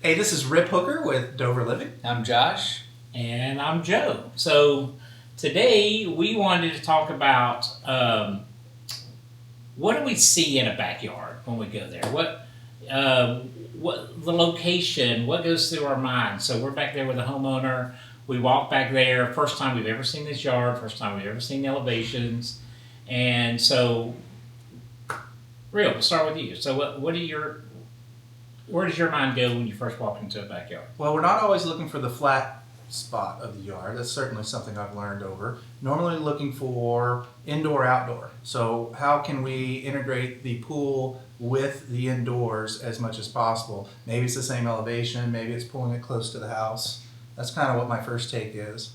Hey, this is Rip Hooker with Dover Living. I'm Josh. And I'm Joe. So today we wanted to talk about what do we see in a backyard when we go there? What the location? What goes through our mind? So we're back there with a homeowner. We walk back there. First time we've ever seen this yard. First time we've ever seen the elevations. And so, real. We'll start with you. So what are your where does your mind go when you first walk into a backyard? Well, we're not always looking for the flat spot of the yard. That's certainly something I've learned over. Normally looking for indoor outdoor. So how can we integrate the pool with the indoors as much as possible? Maybe it's the same elevation, maybe it's pulling it close to the house. That's kind of what my first take is.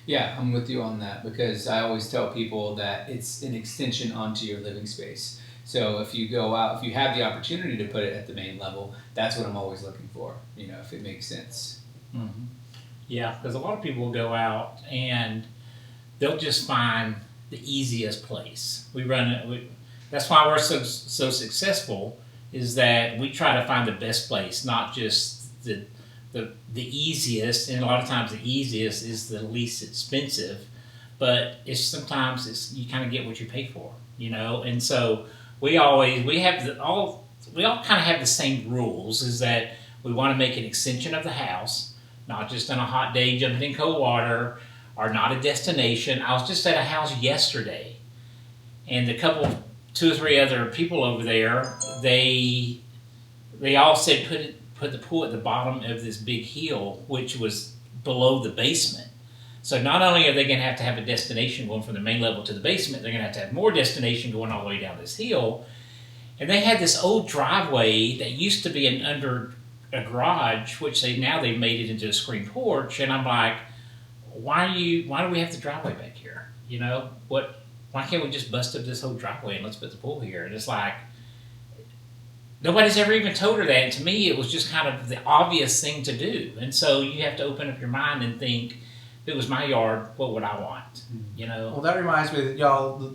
Yeah, I'm with you on that because I always tell people that it's an extension onto your living space. So if you go out, if you have the opportunity to put it at the main level, that's what I'm always looking for, if it makes sense. Mm-hmm. Yeah, because a lot of people will go out and they'll just find the easiest place. That's why we're so successful. Is that we try to find the best place, not just the easiest. And a lot of times, the easiest is the least expensive. But sometimes you kind of get what you pay for, And so we all kind of have the same rules. Is that we want to make an extension of the house, not just on a hot day jumping in cold water, or not a destination. I was just at a house yesterday, and two or three other people over there, they all said put the pool at the bottom of this big hill, which was below the basement. So not only are they going to have a destination going from the main level to the basement, they're going to have more destination going all the way down this hill. And they had this old driveway that used to be under a garage, which they've made it into a screen porch. And I'm like, why do we have the driveway back here? Why can't we just bust up this whole driveway and let's put the pool here? And it's like, nobody's ever even told her that. And to me, it was just kind of the obvious thing to do. And so you have to open up your mind and think, if it was my yard, what would I want? Well, that reminds me that y'all,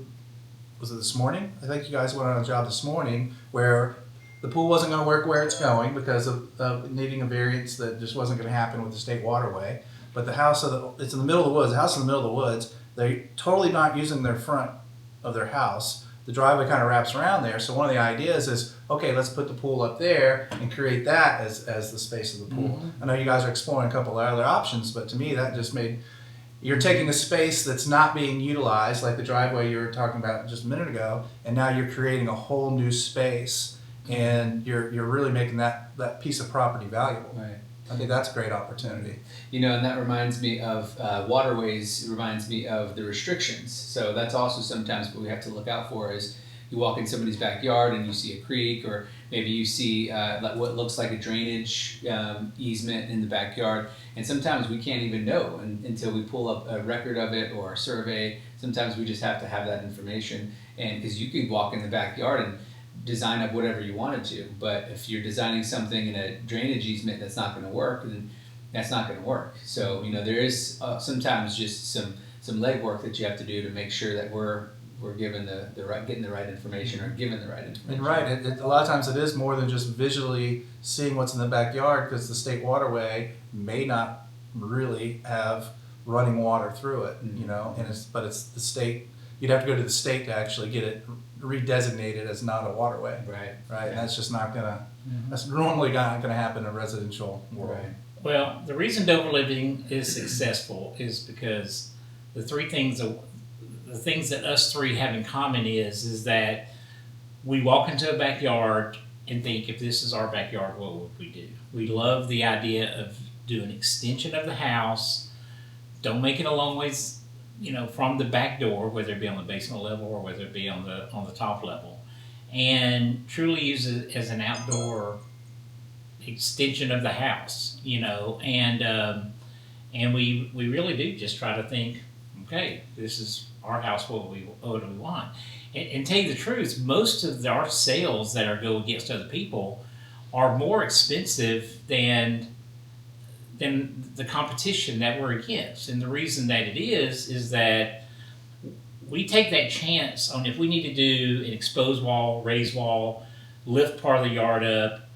was it this morning? I think you guys went on a job this morning where the pool wasn't going to work where it's going because of needing a variance that just wasn't going to happen with the state waterway. But the house, it's in the middle of the woods. The house in the middle of the woods, they're totally not using their front of their house. The driveway kind of wraps around there. So one of the ideas is, okay, let's put the pool up there and create that as the space of the pool. Mm-hmm. I know you guys are exploring a couple of other options, but to me that just you're taking a space that's not being utilized, like the driveway you were talking about just a minute ago, and now you're creating a whole new space, and you're really making that piece of property valuable. Right. I think that's a great opportunity. And that reminds me of waterways, reminds me of the restrictions. So that's also sometimes what we have to look out for is you walk in somebody's backyard and you see a creek, or maybe you see what looks like a drainage easement in the backyard. And sometimes we can't even know until we pull up a record of it or a survey. Sometimes we just have to have that information. And because you could walk in the backyard and design up whatever you wanted to, but if you're designing something in a drainage easement that's not going to work, then that's not going to work. So there is sometimes just some legwork that you have to do to make sure that we're given getting the right information or given the right information. And right, a lot of times it is more than just visually seeing what's in the backyard, because the state waterway may not really have running water through it, but it's the state. You'd have to go to the state to actually get it redesignated as not a waterway. Right. Right. And that's just not gonna. Mm-hmm. That's normally not gonna happen in a residential world. Right. Well, the reason Dover Living is successful is because the things that us three have in common is that we walk into a backyard and think, if this is our backyard, what would we do? We love the idea of doing an extension of the house. Don't make it a long ways, from the back door, whether it be on the basement level or whether it be on the top level, and truly use it as an outdoor extension of the house, and we really do just try to think, okay, this is our house. What do we want? And tell you the truth, most of our sales that go against other people are more expensive than the competition that we're against. And the reason that it is that we take that chance on, if we need to do an exposed wall, raised wall, lift part of the yard up,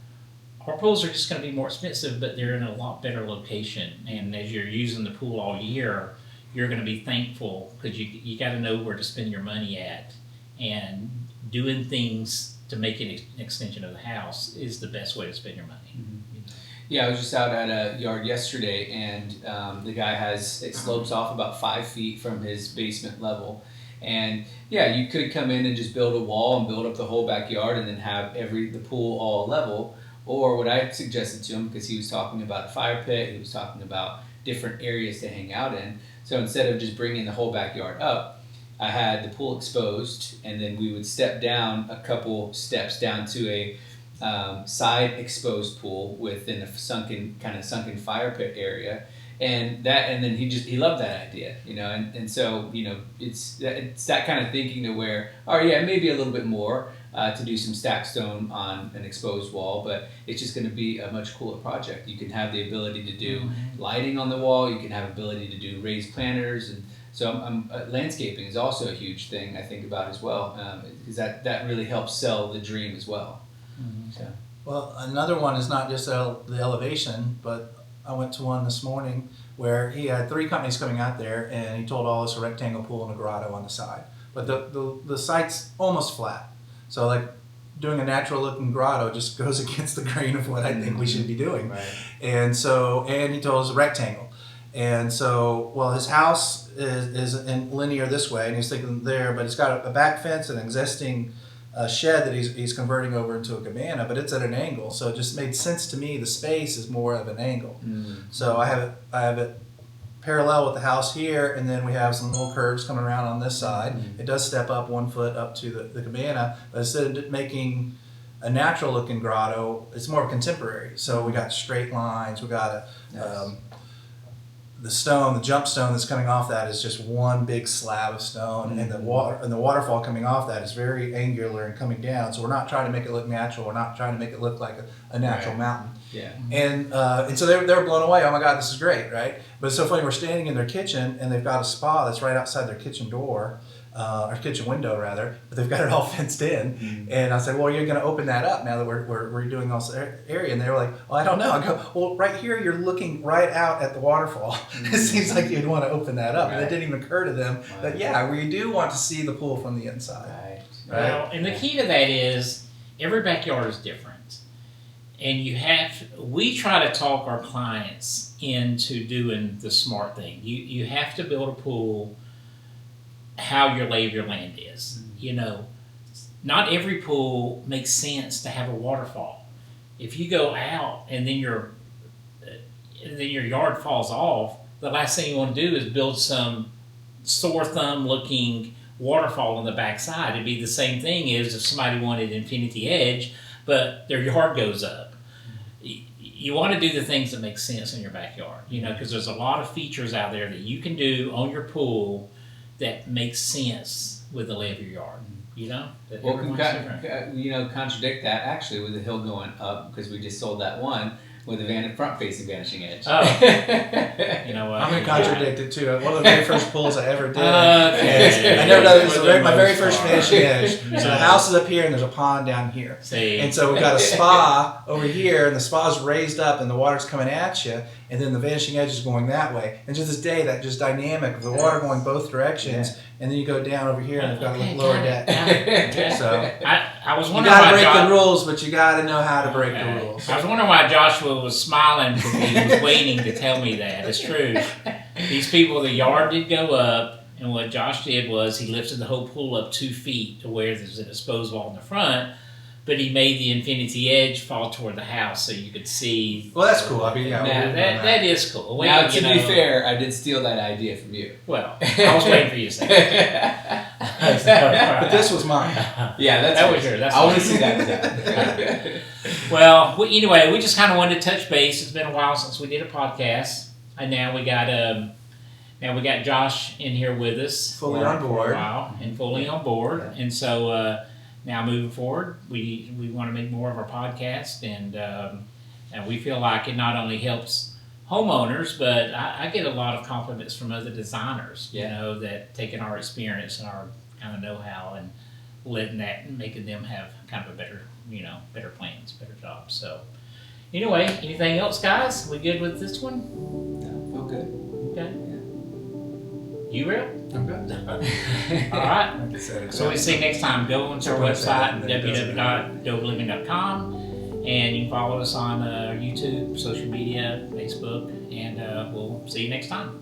our pools are just going to be more expensive, but they're in a lot better location. And as you're using the pool all year, you're going to be thankful because you got to know where to spend your money at. And doing things to make it an extension of the house is the best way to spend your money. You know? Yeah, I was just out at a yard yesterday, and the guy it slopes off about 5 feet from his basement level. And yeah, you could come in and just build a wall and build up the whole backyard and then have the pool all level. Or what I suggested to him, because he was talking about a fire pit, he was talking about different areas to hang out in. So instead of just bringing the whole backyard up, I had the pool exposed, and then we would step down a couple steps down to a side exposed pool within a sunken fire pit area. And then he loved that idea, you know, and so, you know, it's that kind of thinking to where, oh yeah, maybe a little bit more to do some stack stone on an exposed wall, but it's just going to be a much cooler project. You can have the ability to do lighting on the wall, you can have ability to do raised planters, and so landscaping is also a huge thing I think about as well, because that really helps sell the dream as well. So. Well, another one is not just the elevation, but I went to one this morning where he had 3 companies coming out there, and he told all us a rectangle pool and a grotto on the side. But the site's almost flat. So like doing a natural looking grotto just goes against the grain of what I think we should be doing. Right. And he told us a rectangle. And so, well, his house is in linear this way, and he's thinking there, but it's got a back fence and an existing shed that he's converting over into a cabana, but it's at an angle, so it just made sense to me. The space is more of an angle. So I have it parallel with the house here, and then we have some little curves coming around on this side. It does step up 1 foot up to the cabana, but instead of making a natural looking grotto, it's more contemporary. So we got straight lines, we got the stone, the jump stone that's coming off that is just one big slab of stone, and the waterfall coming off that is very angular and coming down. So we're not trying to make it look natural. We're not trying to make it look like a natural mountain. Yeah. And so they were blown away. Oh my God, this is great, right? But it's so funny. We're standing in their kitchen, and they've got a spa that's right outside their kitchen door. Or kitchen window rather, but they've got it all fenced in. And I said, well, you're going to open that up now that we're redoing all this area. And they were like, well, I don't know. I go, well, right here, you're looking right out at the waterfall. It seems like you'd want to open that up. And it didn't even occur to them that, yeah, we do want to see the pool from the inside. Right. Well, and the key to that is every backyard is different. And we try to talk our clients into doing the smart thing. You have to build a pool how your lay of your land is. You know, not every pool makes sense to have a waterfall. If you go out and then your yard falls off, the last thing you want to do is build some sore thumb looking waterfall on the backside. It'd be the same thing as if somebody wanted infinity edge, but their yard goes up. You want to do the things that make sense in your backyard, you know, because there's a lot of features out there that you can do on your pool that makes sense with the lay of your yard, you know? That Well, everyone's different. contradict that actually with the hill going up, because we just sold that one with a front-facing vanishing edge. Oh, you know what? I'm going to contradict it too. One of the very first pools I ever did. Okay. I never done this. My very most first part. finishing edge. So the house is up here and there's a pond down here. See, And so we've got a spa over here, and the spa's raised up, and the water's coming at you, and then the vanishing edge is going that way. And to this day, that just dynamic of the water going both directions, and then you go down over here, and we've got a lower deck. So I was you wondering got to why break Josh, the rules, but you got to know how to break the rules. I was wondering why Joshua was smiling because he was waiting to tell me that. It's true. These people, the yard did go up, and what Josh did was he lifted the whole pool up 2 feet to where there's an exposed wall in the front, but he made the infinity edge fall toward the house so you could see. Well, that's cool. I mean, yeah, Now, that is cool. Well, Now, you to be know, fair, I did steal that idea from you. Well, I was waiting for you to say that. but this was mine. Yeah, That was yours. That's I want to fine. see that. Well, anyway, we just kind of wanted to touch base. It's been a while since we did a podcast, and now we got Josh in here with us, Fully on for board. a while, and fully on board. And so now moving forward, we want to make more of our podcast, and we feel like it not only helps homeowners, but I get a lot of compliments from other designers, you know, that taking our experience and our kind of know-how and making them have kind of a better plans, better jobs. So Anyway, anything else, guys? We good with this one? No, feel good. Okay. You real? I'm good. All right. Like I said, So we see you next time. Go onto our website, www.dobeliving.com, and you can follow us on YouTube, social media, Facebook, and we'll see you next time.